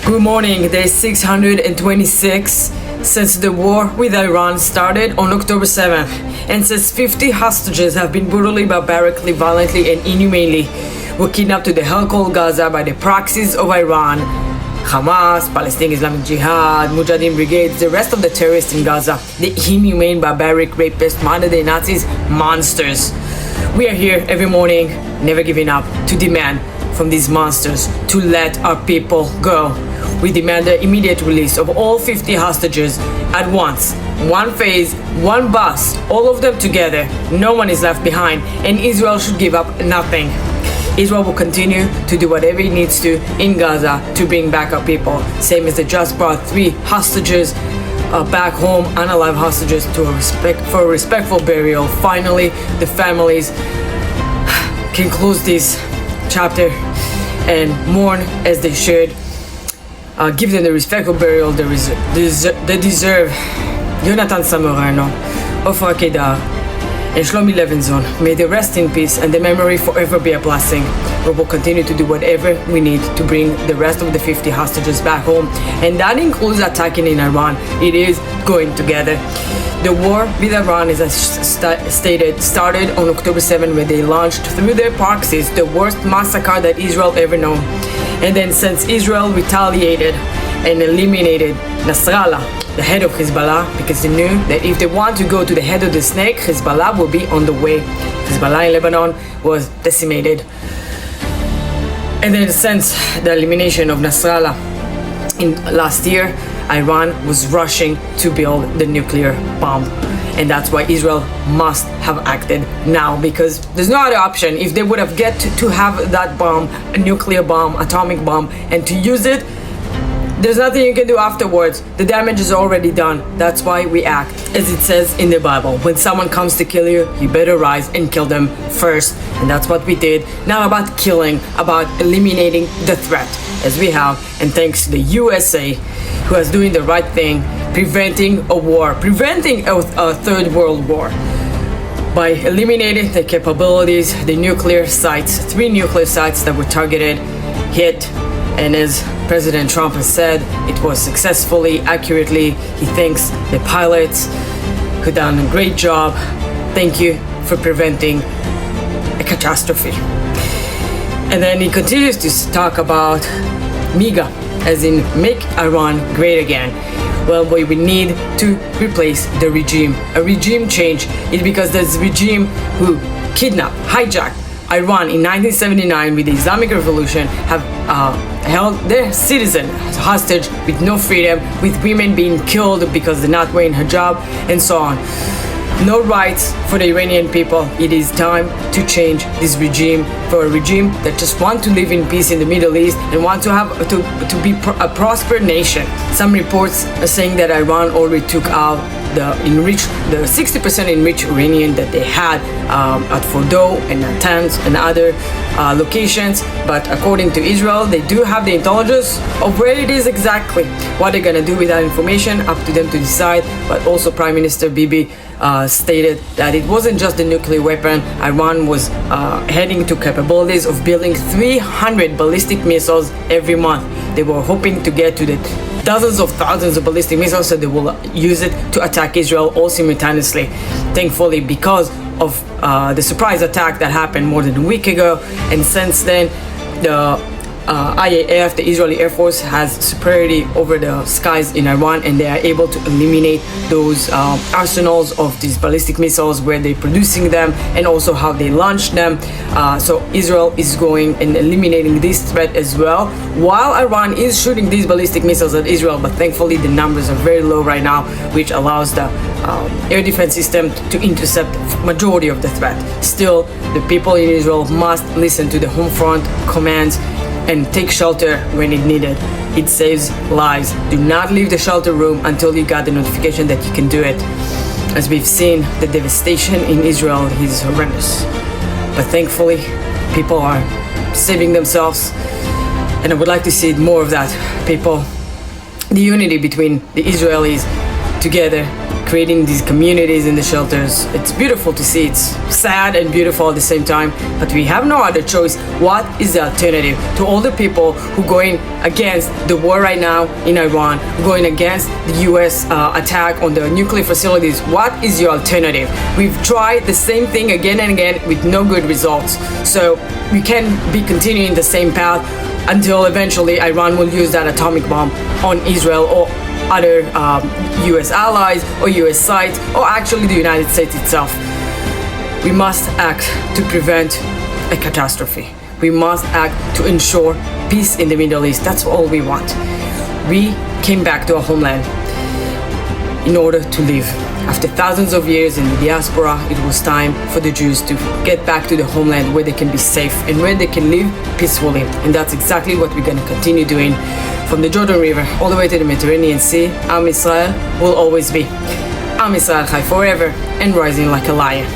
Good morning, day 626 since the war with Iran started on October 7th, and since 50 hostages have been brutally, barbarically, violently, and inhumanely were kidnapped to the hell called Gaza by the proxies of Iran, Hamas, Palestinian Islamic Jihad, Mujahideen brigades, the rest of the terrorists in Gaza, the inhumane, barbaric, rapist, modern-day Nazis, monsters. We are here every morning, never giving up, to demand from these monsters to let our people go. We demand the immediate release of all 50 hostages at once. One phase, one bus, all of them together. No one is left behind, and Israel should give up nothing. Israel will continue to do whatever it needs to in Gaza to bring back our people. Same as they just brought 3 hostages back home, unalive hostages, for a respectful burial. Finally, the families can close this chapter and mourn as they should. Give them the respectful burial they deserve. Yonatan Samorano, Ofra Kedar, and Shlomi Levinson, may they rest in peace and their memory forever be a blessing. We will continue to do whatever we need to bring the rest of the 50 hostages back home, and that includes attacking in Iran. It is going together. The war with Iran is, as stated, started on October 7 when they launched through their proxies the worst massacre that Israel ever known. And then since Israel retaliated and eliminated Nasrallah, the head of Hezbollah, because they knew that if they want to go to the head of the snake, Hezbollah will be on the way. Hezbollah in Lebanon was decimated. And then since the elimination of Nasrallah in last year, Iran was rushing to build the nuclear bomb. And that's why Israel must have acted now, because there's no other option. If they would have get to have that bomb, a nuclear bomb, atomic bomb, and to use it, there's nothing you can do afterwards. The damage is already done. That's why we act. As it says in the Bible, when someone comes to kill you, you better rise and kill them first. And that's what we did. Now about killing, about eliminating the threat, as we have. And thanks to the USA, who is doing the right thing, preventing a war, preventing a third world war, by eliminating the capabilities, the nuclear sites, 3 nuclear sites that were targeted, hit, and as President Trump has said, it was successfully, accurately. He thanks the pilots who done a great job. Thank you for preventing a catastrophe. And then he continues to talk about MAGA, as in make Iran great again. Well, we need to replace the regime. A regime change is because this regime who kidnapped, hijacked Iran in 1979 with the Islamic Revolution have held their citizens hostage with no freedom, with women being killed because they're not wearing hijab, and so on. No rights for the Iranian people. It is time to change this regime for a regime that just want to live in peace in the Middle East and want to have to be a prosperous nation. Some reports are saying that Iran already took out the 60% enriched uranium that they had at Fordow and Natanz and other locations. But according to Israel, they do have the intelligence of where it is exactly. What they're gonna do with that information, up to them to decide. But also Prime Minister Bibi stated that it wasn't just the nuclear weapon. Iran was heading to capabilities of building 300 ballistic missiles every month. They were hoping to get to the dozens of thousands of ballistic missiles, so they will use it to attack Israel all simultaneously. Thankfully, because of the surprise attack that happened more than a week ago, and since then the IAF, the Israeli Air Force, has superiority over the skies in Iran, and they are able to eliminate those arsenals of these ballistic missiles, where they're producing them and also how they launch them. So Israel is going and eliminating this threat as well, while Iran is shooting these ballistic missiles at Israel. But thankfully the numbers are very low right now, which allows the air defense system to intercept majority of the threat. Still, the people in Israel must listen to the home front commands and take shelter when it needed. It saves lives. Do not leave the shelter room until you got the notification that you can do it. As we've seen, the devastation in Israel is horrendous. But thankfully, people are saving themselves, and I would like to see more of that. People, the unity between the Israelis together, creating these communities in the shelters. It's beautiful to see. It's sad and beautiful at the same time, but we have no other choice. What is the alternative to all the people who are going against the war right now in Iran, going against the US attack on the nuclear facilities? What is your alternative? We've tried the same thing again and again with no good results. So we can be continuing the same path until eventually Iran will use that atomic bomb on Israel or other US allies or US sites, or actually the United States itself. We must act to prevent a catastrophe. We must act to ensure peace in the Middle East. That's all we want. We came back to our homeland in order to live. After thousands of years in the diaspora, it was time for the Jews to get back to the homeland where they can be safe and where they can live peacefully. And that's exactly what we're going to continue doing. From the Jordan River all the way to the Mediterranean Sea, Am Yisrael will always be. Am Yisrael Chai forever and rising like a lion.